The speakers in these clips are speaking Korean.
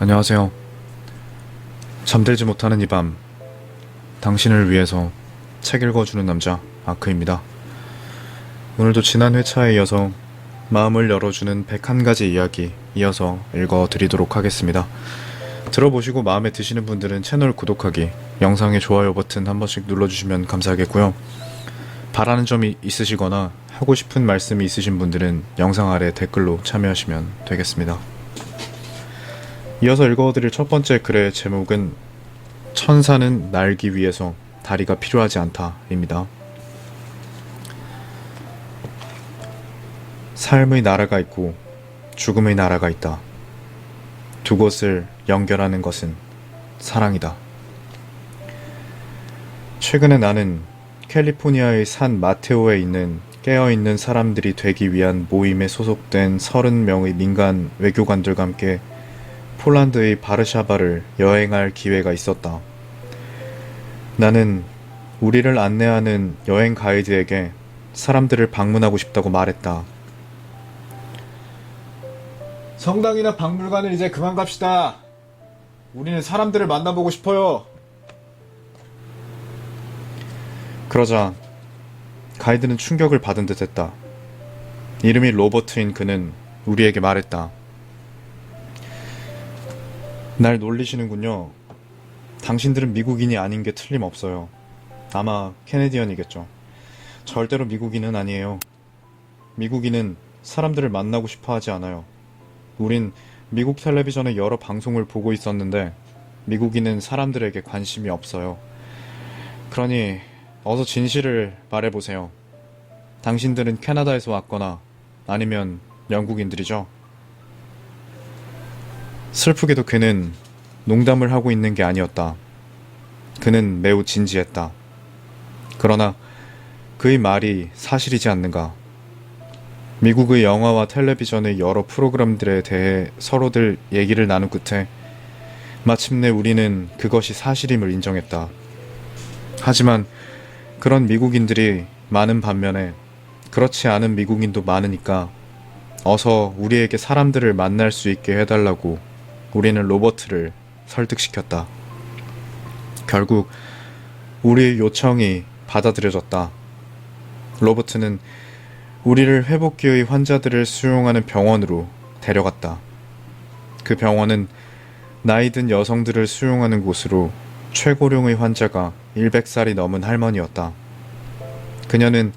안녕하세요. 잠들지 못하는 이 밤, 당신을 위해서 책 읽어주는 남자 아크입니다. 오늘도 지난 회차에 이어서 마음을 열어주는 101가지 이야기 이어서 읽어드리도록 하겠습니다. 들어보시고 마음에 드시는 분들은 채널 구독하기, 영상의 좋아요 버튼 한 번씩 눌러주시면 감사하겠고요. 바라는 점이 있으시거나 하고 싶은 말씀이 있으신 분들은 영상 아래 댓글로 참여하시면 되겠습니다. 이어서 읽어드릴 첫 번째 글의 제목은 천사는 날기 위해서 다리가 필요하지 않다입니다. 삶의 나라가 있고 죽음의 나라가 있다. 두 곳을 연결하는 것은 사랑이다. 최근에 나는 캘리포니아의 산 마테오에 있는 깨어있는 사람들이 되기 위한 모임에 소속된 30명의 민간 외교관들과 함께 폴란드의 바르샤바를 여행할 기회가 있었다. 나는 우리를 안내하는 여행 가이드에게 사람들을 방문하고 싶다고 말했다. 성당이나 박물관을 이제 그만 갑시다. 우리는 사람들을 만나보고 싶어요. 그러자 가이드는 충격을 받은 듯 했다. 이름이 로버트인 그는 우리에게 말했다. 날 놀리시는군요. 당신들은 미국인이 아닌 게 틀림없어요. 아마 캐네디언이겠죠. 절대로 미국인은 아니에요. 미국인은 사람들을 만나고 싶어 하지 않아요. 우린 미국 텔레비전의 여러 방송을 보고 있었는데 미국인은 사람들에게 관심이 없어요. 그러니 어서 진실을 말해보세요. 당신들은 캐나다에서 왔거나 아니면 영국인들이죠? 슬프게도 그는 농담을 하고 있는 게 아니었다. 그는 매우 진지했다. 그러나 그의 말이 사실이지 않는가? 미국의 영화와 텔레비전의 여러 프로그램들에 대해 서로들 얘기를 나눈 끝에 마침내 우리는 그것이 사실임을 인정했다. 하지만 그런 미국인들이 많은 반면에 그렇지 않은 미국인도 많으니까 어서 우리에게 사람들을 만날 수 있게 해달라고 우리는 로버트를 설득시켰다. 결국 우리의 요청이 받아들여졌다. 로버트는 우리를 회복기의 환자들을 수용하는 병원으로 데려갔다. 그 병원은 나이 든 여성들을 수용하는 곳으로 최고령의 환자가 100살이 넘은 할머니였다. 그녀는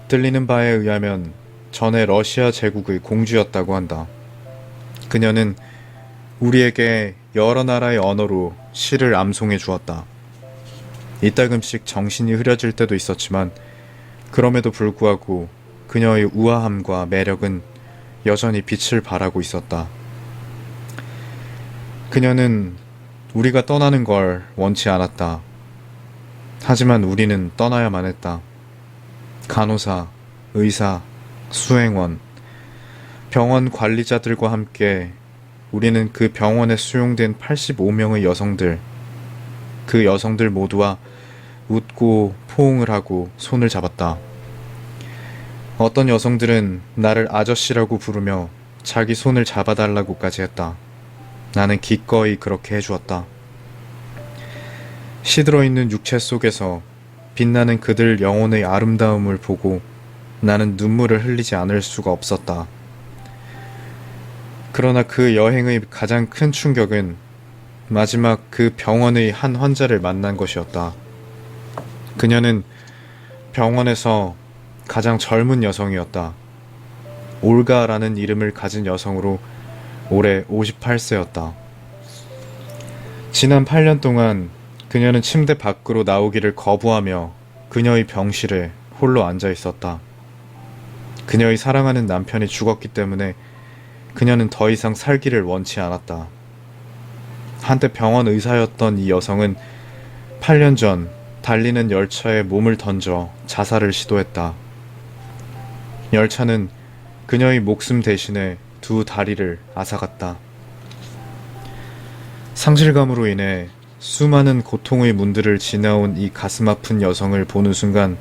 들리는 바에 의하면 전에 러시아 제국의 공주였다고 한다. 그녀는 우리에게 여러 나라의 언어로 시를 암송해 주었다. 이따금씩 정신이 흐려질 때도 있었지만 그럼에도 불구하고 그녀의 우아함과 매력은 여전히 빛을 발하고 있었다. 그녀는 우리가 떠나는 걸 원치 않았다. 하지만 우리는 떠나야만 했다. 간호사, 의사, 수행원, 병원 관리자들과 함께 우리는 그 병원에 수용된 85명의 여성들, 그 여성들 모두와 웃고 포옹을 하고 손을 잡았다. 어떤 여성들은 나를 아저씨라고 부르며 자기 손을 잡아달라고까지 했다. 나는 기꺼이 그렇게 해주었다. 시들어있는 육체 속에서 빛나는 그들 영혼의 아름다움을 보고 나는 눈물을 흘리지 않을 수가 없었다. 그러나 그 여행의 가장 큰 충격은 마지막 그 병원의 한 환자를 만난 것이었다. 그녀는 병원에서 가장 젊은 여성이었다. 올가라는 이름을 가진 여성으로 올해 58세였다. 지난 8년 동안 그녀는 침대 밖으로 나오기를 거부하며 그녀의 병실에 홀로 앉아 있었다. 그녀의 사랑하는 남편이 죽었기 때문에 그녀는 더 이상 살기를 원치 않았다. 한때 병원 의사였던 이 여성은 8년 전 달리는 열차에 몸을 던져 자살을 시도했다. 열차는 그녀의 목숨 대신에 두 다리를 앗아갔다. 상실감으로 인해 수많은 고통의 문들을 지나온 이 가슴 아픈 여성을 보는 순간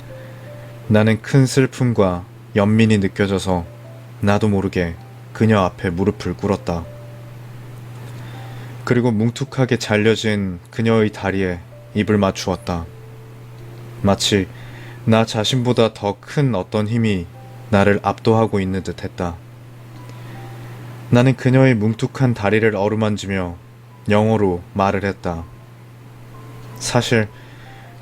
나는 큰 슬픔과 연민이 느껴져서 나도 모르게 그녀 앞에 무릎을 꿇었다. 그리고 뭉툭하게 잘려진 그녀의 다리에 입을 맞추었다. 마치 나 자신보다 더 큰 어떤 힘이 나를 압도하고 있는 듯 했다. 나는 그녀의 뭉툭한 다리를 어루만지며 영어로 말을 했다. 사실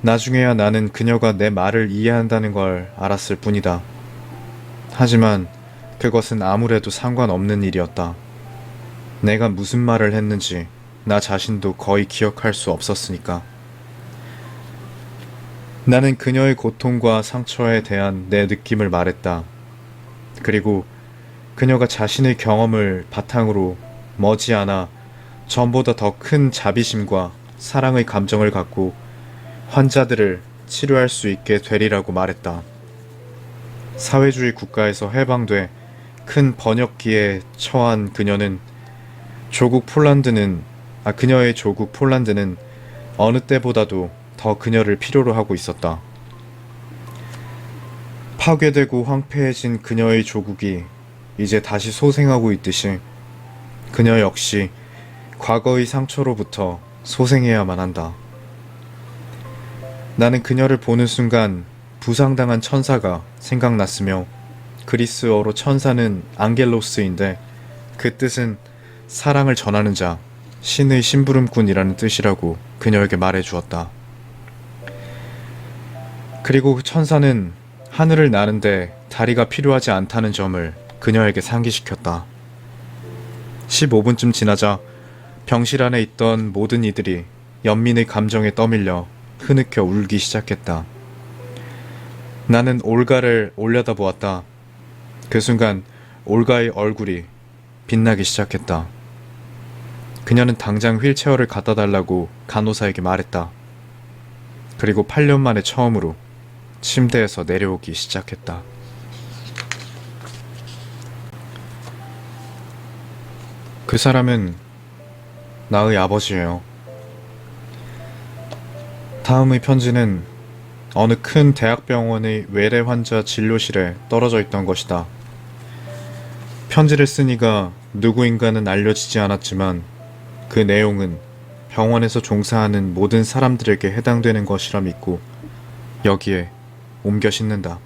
나중에야 나는 그녀가 내 말을 이해한다는 걸 알았을 뿐이다. 하지만 그것은 아무래도 상관없는 일이었다. 내가 무슨 말을 했는지 나 자신도 거의 기억할 수 없었으니까. 나는 그녀의 고통과 상처에 대한 내 느낌을 말했다. 그리고 그녀가 자신의 경험을 바탕으로 머지않아 전보다 더 큰 자비심과 사랑의 감정을 갖고 환자들을 치료할 수 있게 되리라고 말했다. 사회주의 국가에서 해방돼 큰 번역기에 처한 그녀의 조국 폴란드는 어느 때보다도 더 그녀를 필요로 하고 있었다. 파괴되고 황폐해진 그녀의 조국이 이제 다시 소생하고 있듯이 그녀 역시 과거의 상처로부터 소생해야만 한다. 나는 그녀를 보는 순간 부상당한 천사가 생각났으며 그리스어로 천사는 앙겔로스인데 그 뜻은 사랑을 전하는 자, 신의 심부름꾼이라는 뜻이라고 그녀에게 말해주었다. 그리고 그 천사는 하늘을 나는데 다리가 필요하지 않다는 점을 그녀에게 상기시켰다. 15분쯤 지나자 병실 안에 있던 모든 이들이 연민의 감정에 떠밀려 흐느껴 울기 시작했다. 나는 올가를 올려다보았다. 그 순간 올가의 얼굴이 빛나기 시작했다. 그녀는 당장 휠체어를 갖다 달라고 간호사에게 말했다. 그리고 8년 만에 처음으로 침대에서 내려오기 시작했다. 그 사람은 나의 아버지예요. 다음의 편지는 어느 큰 대학병원의 외래 환자 진료실에 떨어져 있던 것이다. 편지를 쓰니가 누구인가는 알려지지 않았지만 그 내용은 병원에서 종사하는 모든 사람들에게 해당되는 것이라 믿고 여기에 옮겨 싣는다.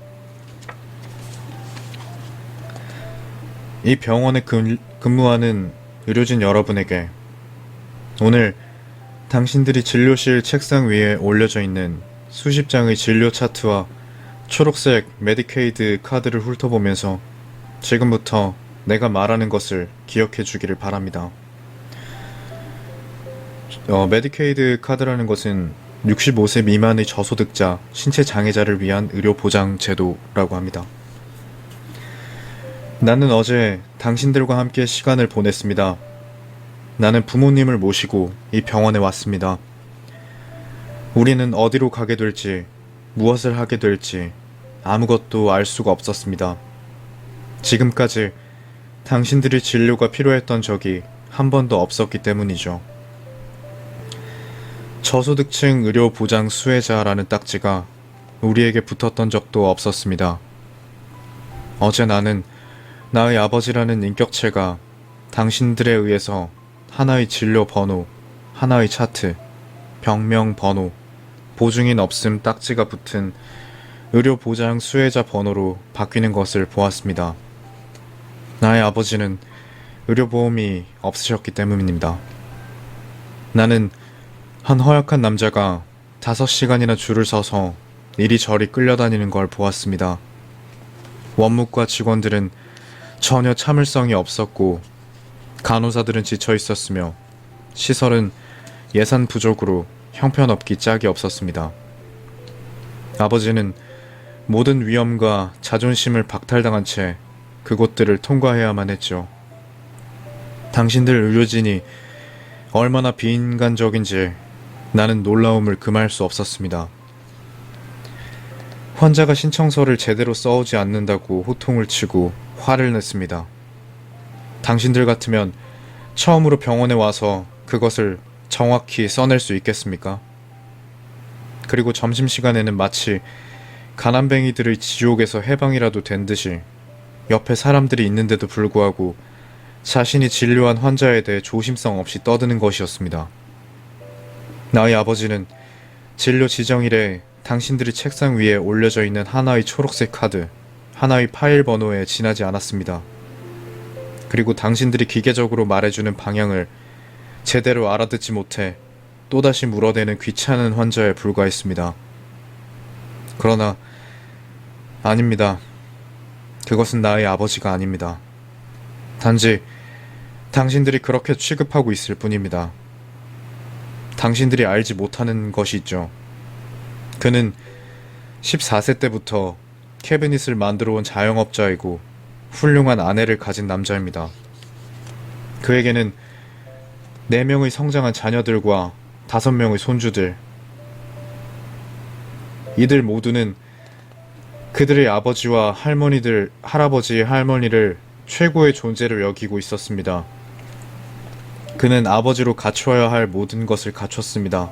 이 병원에 근무하는 의료진 여러분에게 오늘 당신들이 진료실 책상 위에 올려져 있는 수십 장의 진료 차트와 초록색 메디케이드 카드를 훑어보면서 지금부터 내가 말하는 것을 기억해 주기를 바랍니다. 메디케이드 카드라는 것은 65세 미만의 저소득자, 신체 장애자를 위한 의료 보장 제도라고 합니다. 나는 어제 당신들과 함께 시간을 보냈습니다. 나는 부모님을 모시고 이 병원에 왔습니다. 우리는 어디로 가게 될지, 무엇을 하게 될지 아무것도 알 수가 없었습니다. 지금까지 당신들의 진료가 필요했던 적이 한 번도 없었기 때문이죠. 저소득층 의료 보장 수혜자라는 딱지가 우리에게 붙었던 적도 없었습니다. 어제 나는 나의 아버지라는 인격체가 당신들에 의해서 하나의 진료 번호, 하나의 차트, 병명 번호, 보증인 없음 딱지가 붙은 의료 보장 수혜자 번호로 바뀌는 것을 보았습니다. 나의 아버지는 의료보험이 없으셨기 때문입니다. 나는 한 허약한 남자가 5시간이나 줄을 서서 이리저리 끌려다니는 걸 보았습니다. 원무과 직원들은 전혀 참을성이 없었고 간호사들은 지쳐 있었으며 시설은 예산 부족으로 형편없기 짝이 없었습니다. 아버지는 모든 위험과 자존심을 박탈당한 채 그곳들을 통과해야만 했죠. 당신들 의료진이 얼마나 비인간적인지 나는 놀라움을 금할 수 없었습니다. 환자가 신청서를 제대로 써오지 않는다고 호통을 치고 화를 냈습니다. 당신들 같으면 처음으로 병원에 와서 그것을 정확히 써낼 수 있겠습니까? 그리고 점심시간에는 마치 가난뱅이들의 지옥에서 해방이라도 된 듯이 옆에 사람들이 있는데도 불구하고 자신이 진료한 환자에 대해 조심성 없이 떠드는 것이었습니다. 나의 아버지는 진료 지정일에 당신들이 책상 위에 올려져 있는 하나의 초록색 카드, 하나의 파일 번호에 지나지 않았습니다. 그리고 당신들이 기계적으로 말해주는 방향을 제대로 알아듣지 못해 또다시 물어대는 귀찮은 환자에 불과했습니다. 그러나 아닙니다. 그것은 나의 아버지가 아닙니다. 단지 당신들이 그렇게 취급하고 있을 뿐입니다. 당신들이 알지 못하는 것이 있죠. 그는 14세 때부터 캐비닛을 만들어 온 자영업자이고 훌륭한 아내를 가진 남자입니다. 그에게는 4명의 성장한 자녀들과 5명의 손주들, 이들 모두는 그들의 아버지와 할아버지의 할머니를 최고의 존재로 여기고 있었습니다. 그는 아버지로 갖춰야 할 모든 것을 갖췄습니다.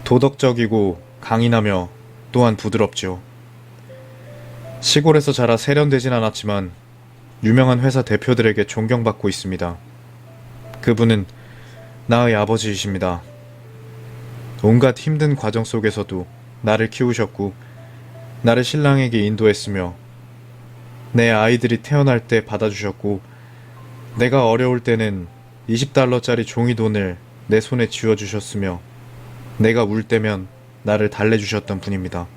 도덕적이고 강인하며 또한 부드럽죠. 시골에서 자라 세련되진 않았지만 유명한 회사 대표들에게 존경받고 있습니다. 그분은 나의 아버지이십니다. 온갖 힘든 과정 속에서도 나를 키우셨고 나를 신랑에게 인도했으며 내 아이들이 태어날 때 받아주셨고 내가 어려울 때는 $20짜리 종이돈을 내 손에 쥐어주셨으며 내가 울 때면 나를 달래주셨던 분입니다.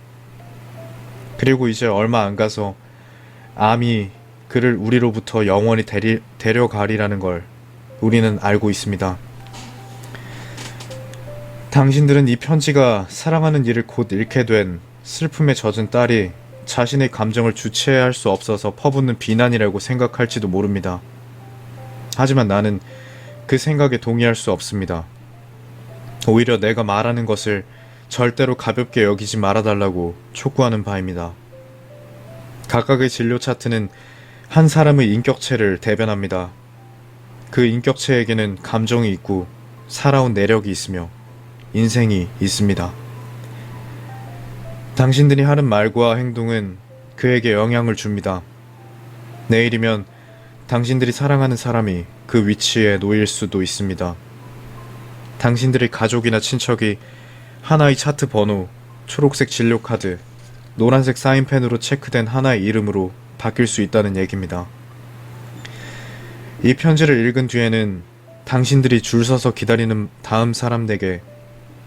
그리고 이제 얼마 안 가서 암이 그를 우리로부터 영원히 데려가리라는 걸 우리는 알고 있습니다. 당신들은 이 편지가 사랑하는 이를 곧 잃게 된 슬픔에 젖은 딸이 자신의 감정을 주체해야 할 수 없어서 퍼붓는 비난이라고 생각할지도 모릅니다. 하지만 나는 그 생각에 동의할 수 없습니다. 오히려 내가 말하는 것을 절대로 가볍게 여기지 말아달라고 촉구하는 바입니다. 각각의 진료 차트는 한 사람의 인격체를 대변합니다. 그 인격체에게는 감정이 있고 살아온 내력이 있으며 인생이 있습니다. 당신들이 하는 말과 행동은 그에게 영향을 줍니다. 내일이면 당신들이 사랑하는 사람이 그 위치에 놓일 수도 있습니다. 당신들의 가족이나 친척이 하나의 차트 번호, 초록색 진료 카드, 노란색 사인펜으로 체크된 하나의 이름으로 바뀔 수 있다는 얘기입니다. 이 편지를 읽은 뒤에는 당신들이 줄 서서 기다리는 다음 사람에게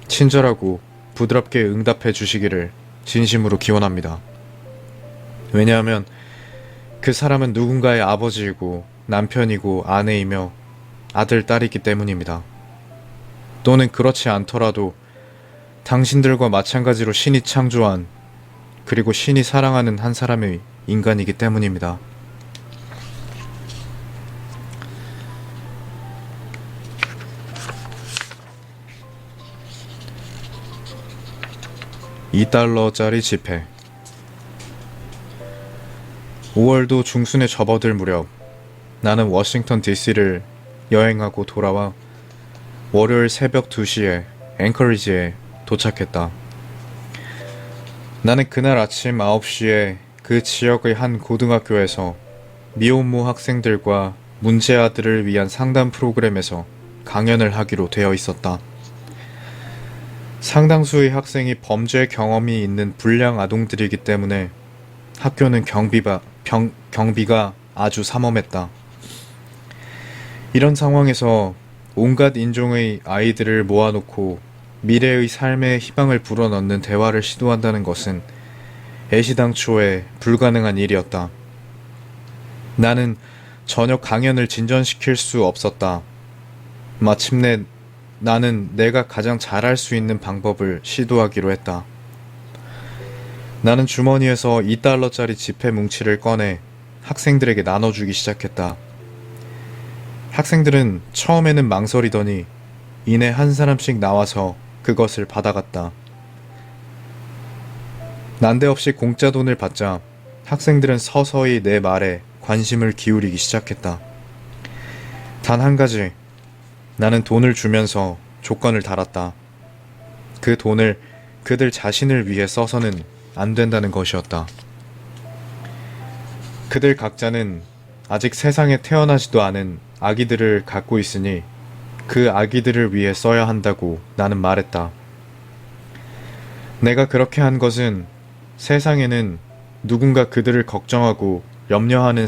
친절하고 부드럽게 응답해 주시기를 진심으로 기원합니다. 왜냐하면 그 사람은 누군가의 아버지이고 남편이고 아내이며 아들, 딸이기 때문입니다. 또는 그렇지 않더라도 당신들과 마찬가지로 신이 창조한 그리고 신이 사랑하는 한 사람의 인간이기 때문입니다. $2짜리 지폐. 5월도 중순에 접어들 무렵 나는 워싱턴 DC를 여행하고 돌아와 월요일 새벽 2시에 앵커리지에 도착했다. 나는 그날 아침 9시에 그 지역의 한 고등학교에서 미혼모 학생들과 문제아들을 위한 상담 프로그램에서 강연을 하기로 되어 있었다. 상당수의 학생이 범죄 경험이 있는 불량 아동들이기 때문에 학교는 경비가 아주 삼엄했다. 이런 상황에서 온갖 인종의 아이들을 모아놓고 미래의 삶의 희망을 불어넣는 대화를 시도한다는 것은 애시당초에 불가능한 일이었다. 나는 전혀 강연을 진전시킬 수 없었다. 마침내 나는 내가 가장 잘할 수 있는 방법을 시도하기로 했다. 나는 주머니에서 $2짜리 지폐 뭉치를 꺼내 학생들에게 나눠주기 시작했다. 학생들은 처음에는 망설이더니 이내 한 사람씩 나와서 그것을 받아갔다. 난데없이 공짜 돈을 받자 학생들은 서서히 내 말에 관심을 기울이기 시작했다. 단 한 가지, 나는 돈을 주면서 조건을 달았다. 그 돈을 그들 자신을 위해 써서는 안 된다는 것이었다. 그들 각자는 아직 세상에 태어나지도 않은 아기들을 갖고 있으니 그 아기들을 위해 써야 한다고 나는 말했다. 내가 그렇게 한 것은 세상에는 누군가 그들을 걱정하고 염려하는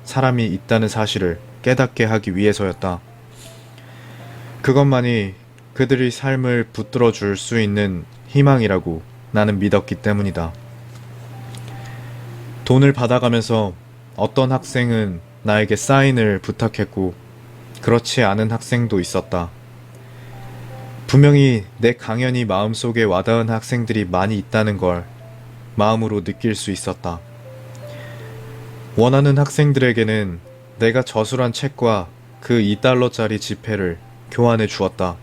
사람이 있다는 사실을 깨닫게 하기 위해서였다. 그것만이 그들의 삶을 붙들어 줄 수 있는 희망이라고 나는 믿었기 때문이다. 돈을 받아가면서 어떤 학생은 나에게 사인을 부탁했고 그렇지 않은 학생도 있었다. 분명히 내 강연이 마음속에 와닿은 학생들이 많이 있다는 걸 마음으로 느낄 수 있었다. 원하는 학생들에게는 내가 저술한 책과 그 2달러짜리 지폐를 교환해 주었다.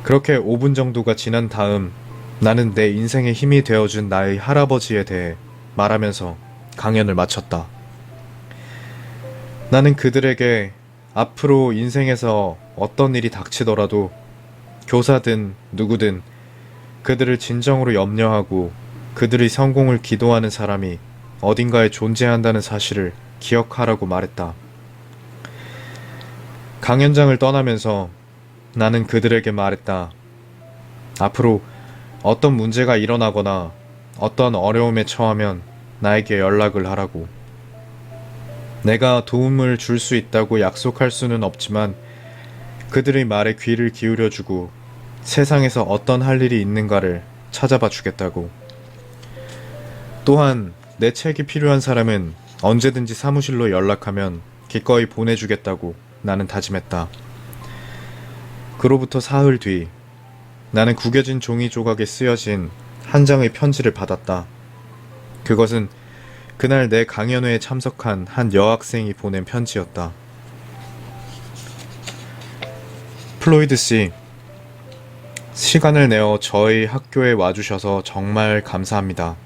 그렇게 5분 정도가 지난 다음 나는 내 인생의 힘이 되어준 나의 할아버지에 대해 말하면서 강연을 마쳤다. 나는 그들에게 앞으로 인생에서 어떤 일이 닥치더라도 교사든 누구든 그들을 진정으로 염려하고 그들의 성공을 기도하는 사람이 어딘가에 존재한다는 사실을 기억하라고 말했다. 강연장을 떠나면서 나는 그들에게 말했다. 앞으로 어떤 문제가 일어나거나 어떤 어려움에 처하면 나에게 연락을 하라고. 내가 도움을 줄 수 있다고 약속할 수는 없지만 그들의 말에 귀를 기울여주고 세상에서 어떤 할 일이 있는가를 찾아봐 주겠다고. 또한 내 책이 필요한 사람은 언제든지 사무실로 연락하면 기꺼이 보내주겠다고 나는 다짐했다. 그로부터 사흘 뒤 나는 구겨진 종이 조각에 쓰여진 한 장의 편지를 받았다. 그것은 그날 내 강연회에 참석한 한 여학생이 보낸 편지였다. 플로이드 씨, 시간을 내어 저희 학교에 와주셔서 정말 감사합니다.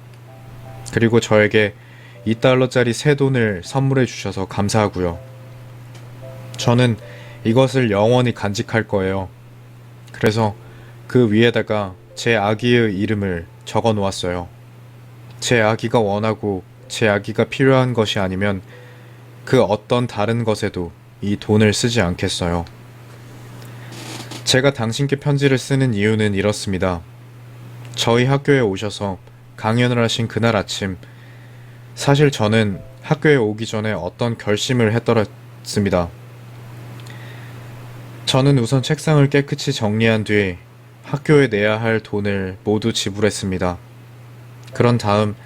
그리고 저에게 2달러짜리 새 돈을 선물해 주셔서 감사하고요. 저는 이것을 영원히 간직할 거예요. 그래서 그 위에다가 제 아기의 이름을 적어 놓았어요. 제 아기가 원하고 제 아기가 필요한 것이 아니면 그 어떤 다른 것에도 이 돈을 쓰지 않겠어요. 제가 당신께 편지를 쓰는 이유는 이렇습니다. 저희 학교에 오셔서 강연을 하신 그날 아침, 사실 저는 학교에 오기 전에 어떤 결심을 했더랬습니다. 저는 우선 책상을 깨끗이 정리한 뒤 학교에 내야 할 돈을 모두 지불했습니다. 그런 다음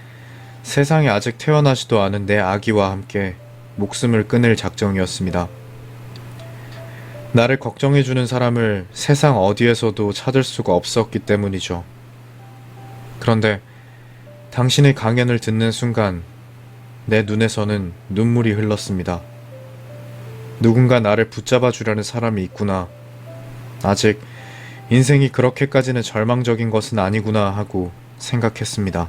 세상에 아직 태어나지도 않은 내 아기와 함께 목숨을 끊을 작정이었습니다. 나를 걱정해주는 사람을 세상 어디에서도 찾을 수가 없었기 때문이죠. 그런데 당신의 강연을 듣는 순간 내 눈에서는 눈물이 흘렀습니다. 누군가 나를 붙잡아 주려는 사람이 있구나. 아직 인생이 그렇게까지는 절망적인 것은 아니구나 하고 생각했습니다.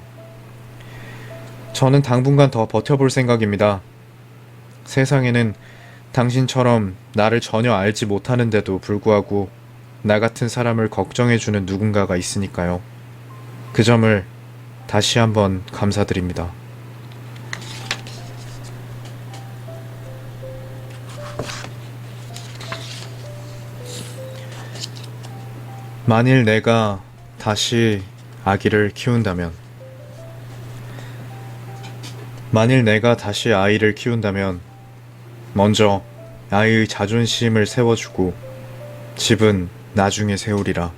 저는 당분간 더 버텨볼 생각입니다. 세상에는 당신처럼 나를 전혀 알지 못하는데도 불구하고 나 같은 사람을 걱정해주는 누군가가 있으니까요. 그 점을 다시 한번 감사드립니다. 만일 내가 다시 아기를 키운다면, 만일 내가 다시 아이를 키운다면, 먼저 아이의 자존심을 세워주고 집은 나중에 세우리라.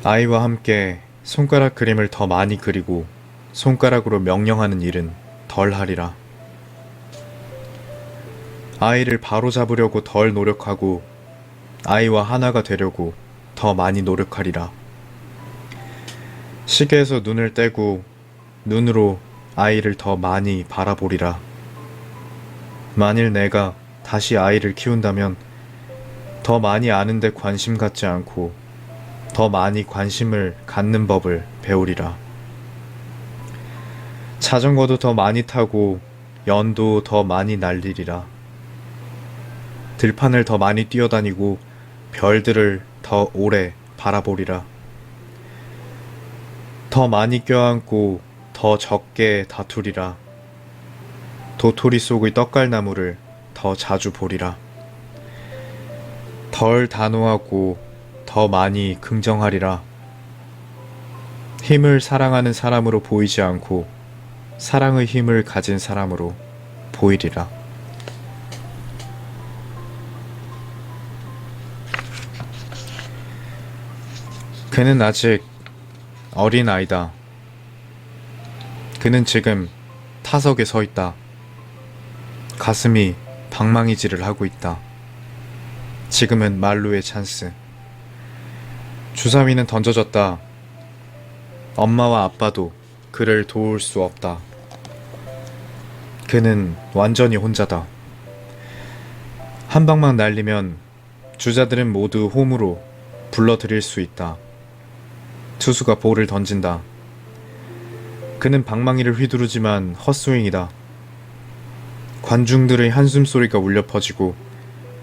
아이와 함께 손가락 그림을 더 많이 그리고 손가락으로 명령하는 일은 덜 하리라. 아이를 바로잡으려고 덜 노력하고 아이와 하나가 되려고 더 많이 노력하리라. 시계에서 눈을 떼고 눈으로 아이를 더 많이 바라보리라. 만일 내가 다시 아이를 키운다면 더 많이 아는데 관심 갖지 않고 더 많이 관심을 갖는 법을 배우리라. 자전거도 더 많이 타고 연도 더 많이 날리리라. 들판을 더 많이 뛰어다니고 별들을 더 오래 바라보리라. 더 많이 껴안고 더 적게 다투리라. 도토리 속의 떡갈나무를 더 자주 보리라. 덜 단호하고 더 많이 긍정하리라. 힘을 사랑하는 사람으로 보이지 않고 사랑의 힘을 가진 사람으로 보이리라. 그는 아직 어린 아이다. 그는 지금 타석에 서 있다. 가슴이 방망이질을 하고 있다. 지금은 말루의 찬스. 주사위는 던져졌다. 엄마와 아빠도 그를 도울 수 없다. 그는 완전히 혼자다. 한 방만 날리면 주자들은 모두 홈으로 불러들일 수 있다. 투수가 볼을 던진다. 그는 방망이를 휘두르지만 헛스윙이다. 관중들의 한숨소리가 울려 퍼지고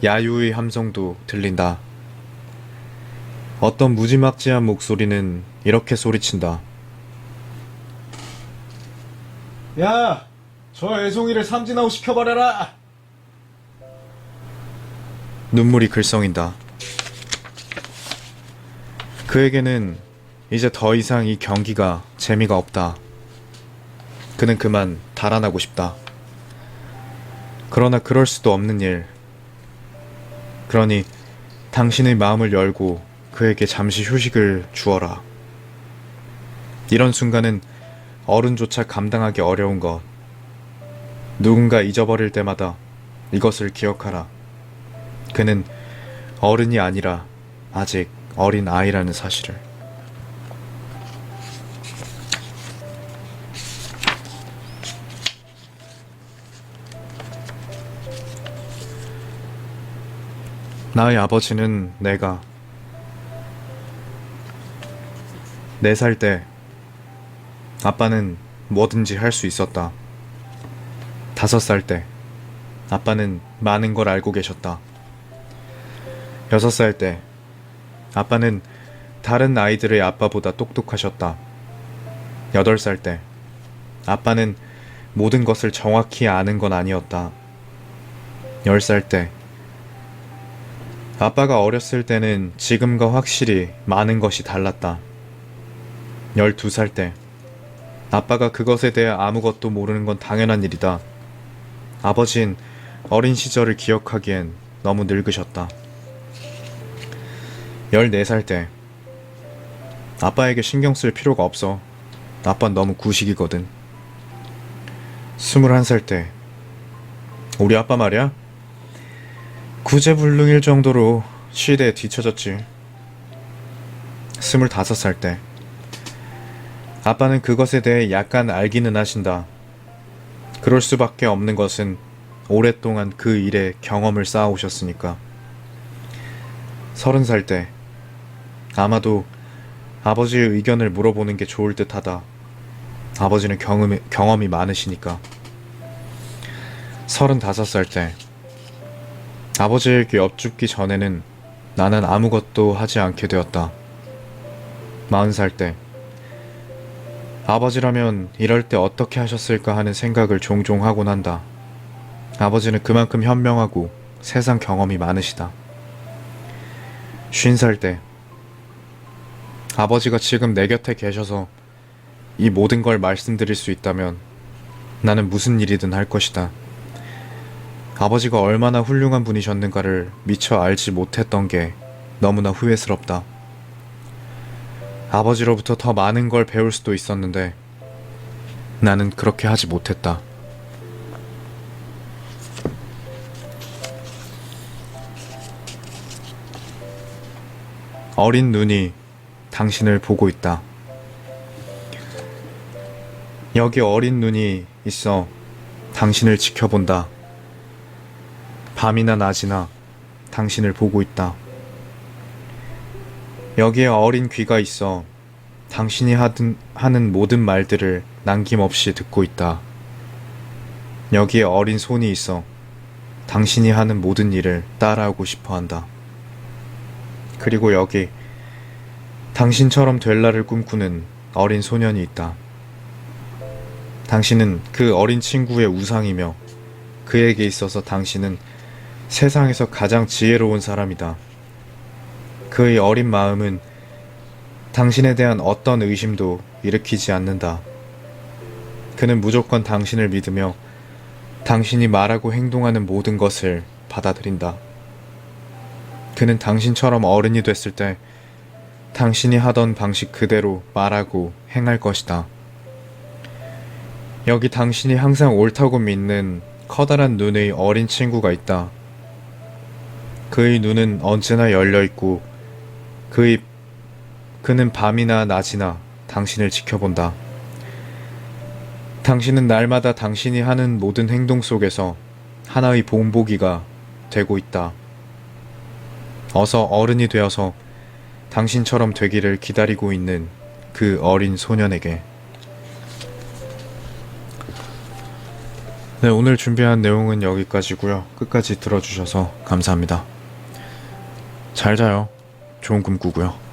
야유의 함성도 들린다. 어떤 무지막지한 목소리는 이렇게 소리친다. 야! 저 애송이를 삼진아웃 시켜버려라! 눈물이 글썽인다. 그에게는 이제 더 이상 이 경기가 재미가 없다. 그는 그만 달아나고 싶다. 그러나 그럴 수도 없는 일. 그러니 당신의 마음을 열고 그에게 잠시 휴식을 주어라. 이런 순간은 어른조차 감당하기 어려운 것. 누군가 잊어버릴 때마다 이것을 기억하라. 그는 어른이 아니라 아직 어린 아이라는 사실을. 나의 아버지는 내가 4살 때 아빠는 뭐든지 할 수 있었다. 5살 때 아빠는 많은 걸 알고 계셨다. 6살 때 아빠는 다른 아이들의 아빠보다 똑똑하셨다. 8살 때 아빠는 모든 것을 정확히 아는 건 아니었다. 10살 때 아빠가 어렸을 때는 지금과 확실히 많은 것이 달랐다. 12살 때 아빠가 그것에 대해 아무것도 모르는 건 당연한 일이다. 아버진 어린 시절을 기억하기엔 너무 늙으셨다. 14살 때 아빠에게 신경 쓸 필요가 없어. 아빠는 너무 구식이거든. 21살 때 우리 아빠 말이야? 구제불능일 정도로 시대에 뒤처졌지. 25살 때 아빠는 그것에 대해 약간 알기는 하신다. 그럴 수밖에 없는 것은 오랫동안 그 일에 경험을 쌓아오셨으니까. 30살 때 아마도 아버지의 의견을 물어보는 게 좋을 듯하다. 아버지는 경험이 많으시니까. 35살 때 아버지에게 엿죽기 전에는 나는 아무것도 하지 않게 되었다. 40살 때 아버지라면 이럴 때 어떻게 하셨을까 하는 생각을 종종 하곤 한다. 아버지는 그만큼 현명하고 세상 경험이 많으시다. 50살 때 아버지가 지금 내 곁에 계셔서 이 모든 걸 말씀드릴 수 있다면 나는 무슨 일이든 할 것이다. 아버지가 얼마나 훌륭한 분이셨는가를 미처 알지 못했던 게 너무나 후회스럽다. 아버지로부터 더 많은 걸 배울 수도 있었는데 나는 그렇게 하지 못했다. 어린 눈이 당신을 보고 있다. 여기 어린 눈이 있어 당신을 지켜본다. 밤이나 낮이나 당신을 보고 있다. 여기에 어린 귀가 있어 당신이 하는 모든 말들을 남김없이 듣고 있다. 여기에 어린 손이 있어 당신이 하는 모든 일을 따라하고 싶어 한다. 그리고 여기 당신처럼 될 날을 꿈꾸는 어린 소년이 있다. 당신은 그 어린 친구의 우상이며 그에게 있어서 당신은 세상에서 가장 지혜로운 사람이다. 그의 어린 마음은 당신에 대한 어떤 의심도 일으키지 않는다. 그는 무조건 당신을 믿으며 당신이 말하고 행동하는 모든 것을 받아들인다. 그는 당신처럼 어른이 됐을 때 당신이 하던 방식 그대로 말하고 행할 것이다. 여기 당신이 항상 옳다고 믿는 커다란 눈의 어린 친구가 있다. 그의 눈은 언제나 열려있고 그는 밤이나 낮이나 당신을 지켜본다. 당신은 날마다 당신이 하는 모든 행동 속에서 하나의 본보기가 되고 있다. 어서 어른이 되어서 당신처럼 되기를 기다리고 있는 그 어린 소년에게. 네, 오늘 준비한 내용은 여기까지고요. 끝까지 들어주셔서 감사합니다. 잘 자요. 좋은 꿈 꾸고요.